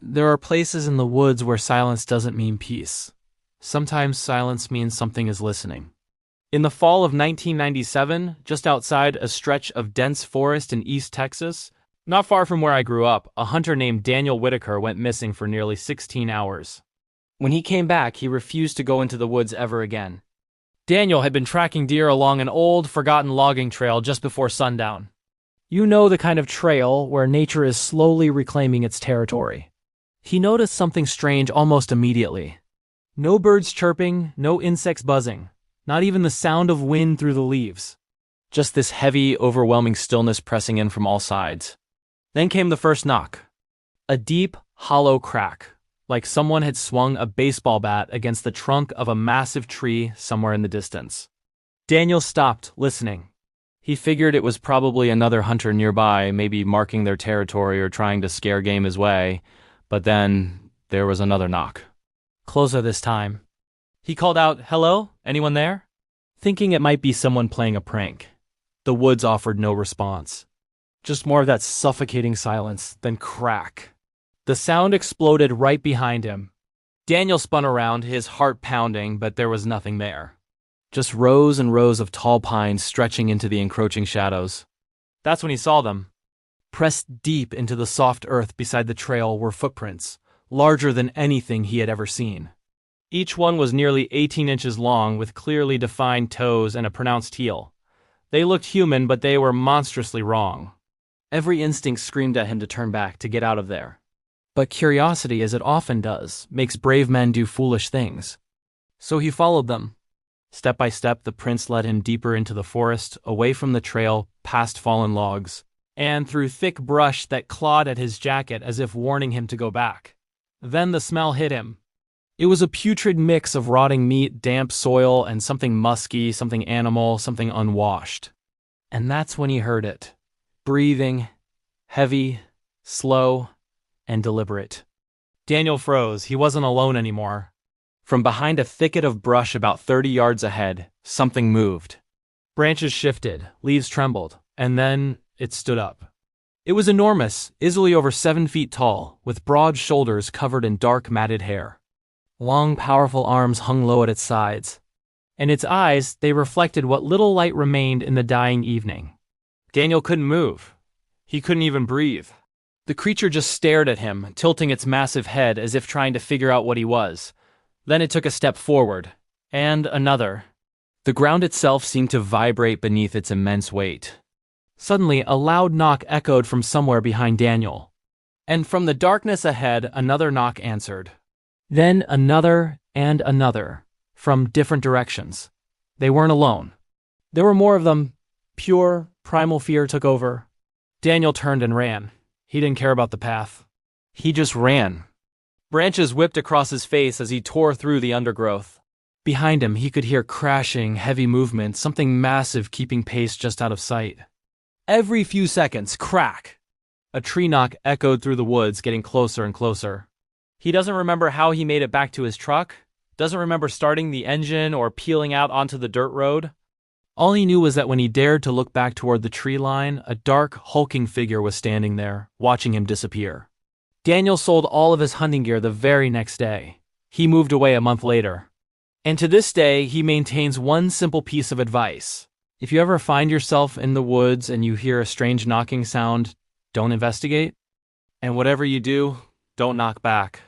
There are places in the woods where silence doesn't mean peace. Sometimes silence means something is listening. In the fall of 1997, just outside a stretch of dense forest in East Texas, not far from where I grew up, a hunter named Daniel Whitaker went missing for nearly 16 hours. When he came back, he refused to go into the woods ever again. Daniel had been tracking deer along an old, forgotten logging trail just before sundown. You know, the kind of trail where nature is slowly reclaiming its territory. He noticed something strange almost immediately. No birds chirping, no insects buzzing, not even the sound of wind through the leaves. Just this heavy, overwhelming stillness pressing in from all sides. Then came the first knock. A deep, hollow crack, like someone had swung a baseball bat against the trunk of a massive tree somewhere in the distance. Daniel stopped, listening. He figured it was probably another hunter nearby, maybe marking their territory or trying to scare game his way, but then there was another knock. Closer this time. He called out, "Hello? Anyone there?" Thinking it might be someone playing a prank. The woods offered no response. Just more of that suffocating silence, then crack. The sound exploded right behind him. Daniel spun around, his heart pounding, but there was nothing there. Just rows and rows of tall pines stretching into the encroaching shadows. That's when he saw them. Pressed deep into the soft earth beside the trail were footprints, larger than anything he had ever seen. Each one was nearly 18 inches long, with clearly defined toes and a pronounced heel. They looked human, but they were monstrously wrong. Every instinct screamed at him to turn back, to get out of there. But curiosity, as it often does, makes brave men do foolish things. So he followed them. Step by step, the prints led him deeper into the forest, away from the trail, past fallen logs, and through thick brush that clawed at his jacket as if warning him to go back. Then the smell hit him. It was a putrid mix of rotting meat, damp soil, and something musky, something animal, something unwashed. And that's when he heard it. Breathing, heavy, slow, and deliberate. Daniel froze. He wasn't alone anymore. From behind a thicket of brush about 30 yards ahead, something moved. Branches shifted, leaves trembled, and then it stood up. It was enormous, easily over 7 feet tall, with broad shoulders covered in dark matted hair. Long, powerful arms hung low at its sides. And its eyes, they reflected what little light remained in the dying evening. Daniel couldn't move. He couldn't even breathe. The creature just stared at him, tilting its massive head as if trying to figure out what he was. Then it took a step forward, and another. The ground itself seemed to vibrate beneath its immense weight. Suddenly, a loud knock echoed from somewhere behind Daniel. And from the darkness ahead, another knock answered. Then another and another, from different directions. They weren't alone. There were more of them. Pure, primal fear took over. Daniel turned and ran. He didn't care about the path. He just ran. Branches whipped across his face as he tore through the undergrowth. Behind him, he could hear crashing, heavy movement, something massive keeping pace just out of sight. Every few seconds, crack! A tree knock echoed through the woods, getting closer and closer. He doesn't remember how he made it back to his truck, doesn't remember starting the engine or peeling out onto the dirt road. All he knew was that when he dared to look back toward the tree line, a dark, hulking figure was standing there, watching him disappear. Daniel sold all of his hunting gear the very next day. He moved away a month later. And to this day, he maintains one simple piece of advice. If you ever find yourself in the woods and you hear a strange knocking sound, don't investigate. And whatever you do, don't knock back.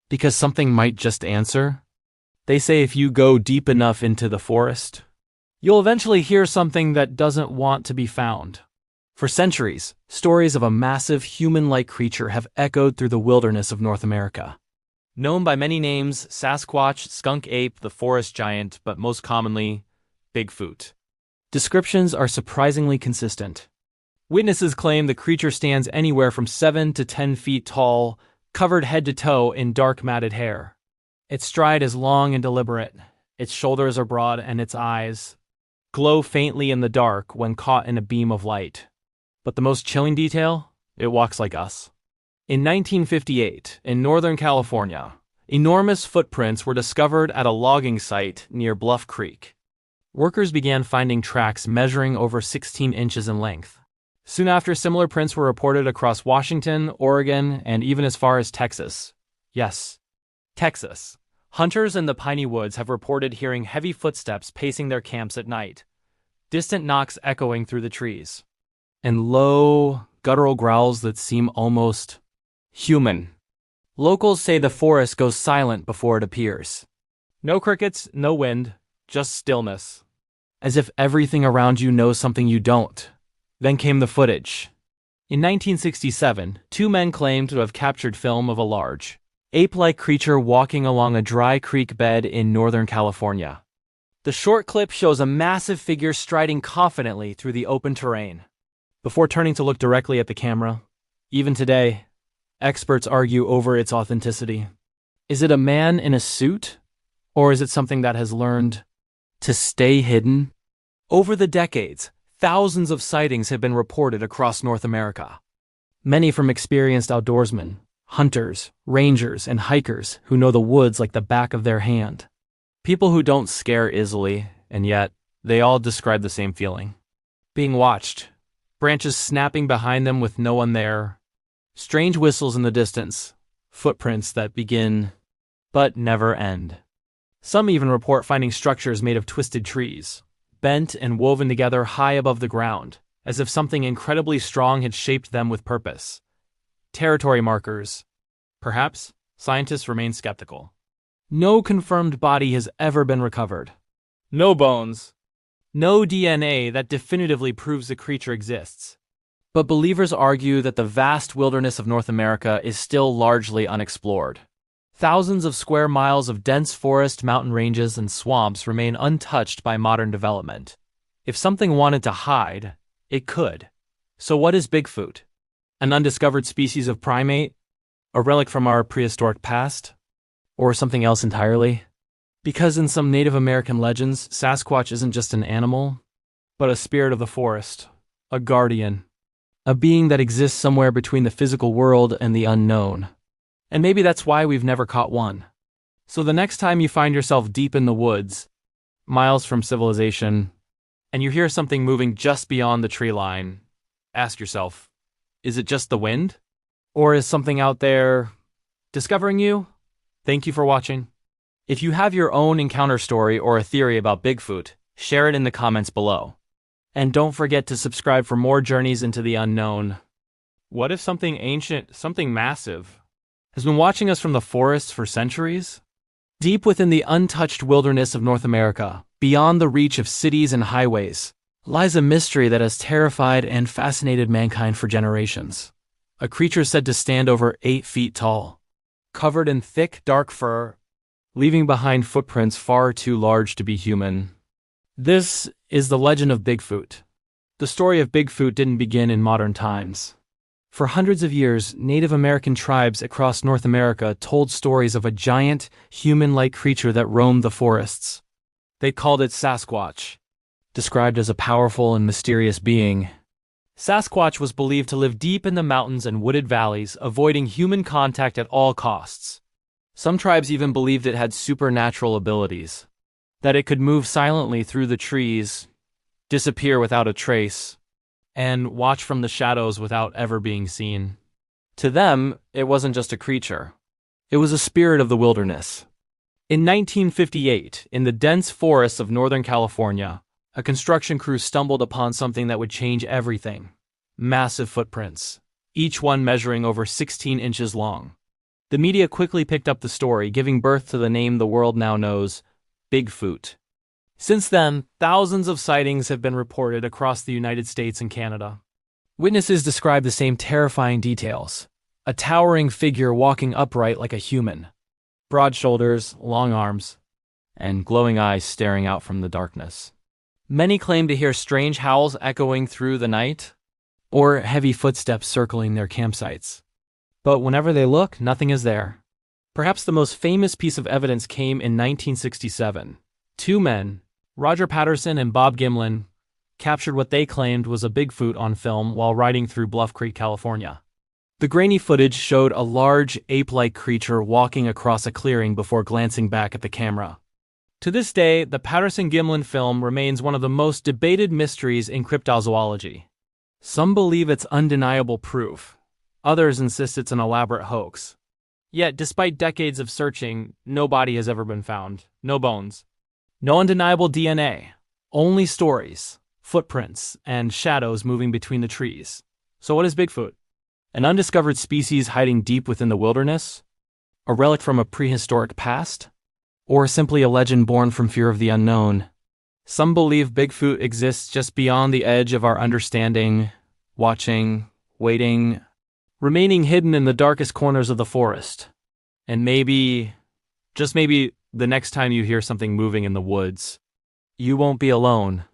Because something might just answer. They say if you go deep enough into the forest, you'll eventually hear something that doesn't want to be found. For centuries, stories of a massive human-like creature have echoed through the wilderness of North America. Known by many names, Sasquatch, skunk ape, the forest giant, but most commonly, Bigfoot. Descriptions are surprisingly consistent. Witnesses claim the creature stands anywhere from 7 to 10 feet tall, covered head to toe in dark matted hair. Its stride is long and deliberate. Its shoulders are broad and its eyes glow faintly in the dark when caught in a beam of light. But the most chilling detail? It walks like us. In 1958, in Northern California, enormous footprints were discovered at a logging site near Bluff Creek. Workers began finding tracks measuring over 16 inches in length. Soon after, similar prints were reported across Washington, Oregon, and even as far as Texas. Yes, Texas. Hunters in the piney woods have reported hearing heavy footsteps pacing their camps at night, distant knocks echoing through the trees, and low, guttural growls that seem almost human. Locals say the forest goes silent before it appears. No crickets, no wind, just stillness. As if everything around you knows something you don't. Then came the footage. In 1967, two men claimed to have captured film of a large, ape-like creature walking along a dry creek bed in Northern California. The short clip shows a massive figure striding confidently through the open terrain. Before turning to look directly at the camera, even today, experts argue over its authenticity. Is it a man in a suit? Or is it something that has learned to stay hidden? Over the decades, thousands of sightings have been reported across North America. Many from experienced outdoorsmen, hunters, rangers, and hikers who know the woods like the back of their hand. People who don't scare easily, and yet they all describe the same feeling. Being watched, branches snapping behind them with no one there, strange whistles in the distance, footprints that begin but never end. Some even report finding structures made of twisted trees, bent and woven together high above the ground, as if something incredibly strong had shaped them with purpose. Territory markers. Perhaps scientists remain skeptical. No confirmed body has ever been recovered. No bones. No DNA that definitively proves the creature exists. But believers argue that the vast wilderness of North America is still largely unexplored. Thousands of square miles of dense forest, mountain ranges, and swamps remain untouched by modern development. If something wanted to hide, it could. So what is Bigfoot? An undiscovered species of primate? A relic from our prehistoric past? Or something else entirely? Because in some Native American legends, Sasquatch isn't just an animal, but a spirit of the forest, a guardian, a being that exists somewhere between the physical world and the unknown. And maybe that's why we've never caught one. So the next time you find yourself deep in the woods, miles from civilization, and you hear something moving just beyond the tree line, ask yourself, is it just the wind? Or is something out there discovering you? Thank you for watching. If you have your own encounter story or a theory about Bigfoot, share it in the comments below. And don't forget to subscribe for more journeys into the unknown. What if something ancient, something massive, has been watching us from the forests for centuries? Deep within the untouched wilderness of North America, beyond the reach of cities and highways, lies a mystery that has terrified and fascinated mankind for generations. A creature said to stand over 8 feet tall, covered in thick, dark fur, leaving behind footprints far too large to be human. This is the legend of Bigfoot. The story of Bigfoot didn't begin in modern times. For hundreds of years, Native American tribes across North America told stories of a giant, human-like creature that roamed the forests. They called it Sasquatch, described as a powerful and mysterious being. Sasquatch was believed to live deep in the mountains and wooded valleys, avoiding human contact at all costs. Some tribes even believed it had supernatural abilities, that it could move silently through the trees, disappear without a trace, and watch from the shadows without ever being seen. To them, it wasn't just a creature. It was a spirit of the wilderness. In 1958, in the dense forests of Northern California, a construction crew stumbled upon something that would change everything. Massive footprints, each one measuring over 16 inches long. The media quickly picked up the story, giving birth to the name the world now knows, Bigfoot. Since then, thousands of sightings have been reported across the United States and Canada. Witnesses describe the same terrifying details. A towering figure walking upright like a human. Broad shoulders, long arms, and glowing eyes staring out from the darkness. Many claim to hear strange howls echoing through the night, or heavy footsteps circling their campsites. But whenever they look, nothing is there. Perhaps the most famous piece of evidence came in 1967. Two men, Roger Patterson and Bob Gimlin, captured what they claimed was a Bigfoot on film while riding through Bluff Creek, California. The grainy footage showed a large, ape-like creature walking across a clearing before glancing back at the camera. To this day, the Patterson-Gimlin film remains one of the most debated mysteries in cryptozoology. Some believe it's undeniable proof. Others insist it's an elaborate hoax. Yet, despite decades of searching, no body has ever been found. No bones. No undeniable DNA. Only stories, footprints, and shadows moving between the trees. So what is Bigfoot? An undiscovered species hiding deep within the wilderness? A relic from a prehistoric past? Or simply a legend born from fear of the unknown? Some believe Bigfoot exists just beyond the edge of our understanding, watching, waiting, remaining hidden in the darkest corners of the forest. And maybe, just maybe, the next time you hear something moving in the woods, you won't be alone.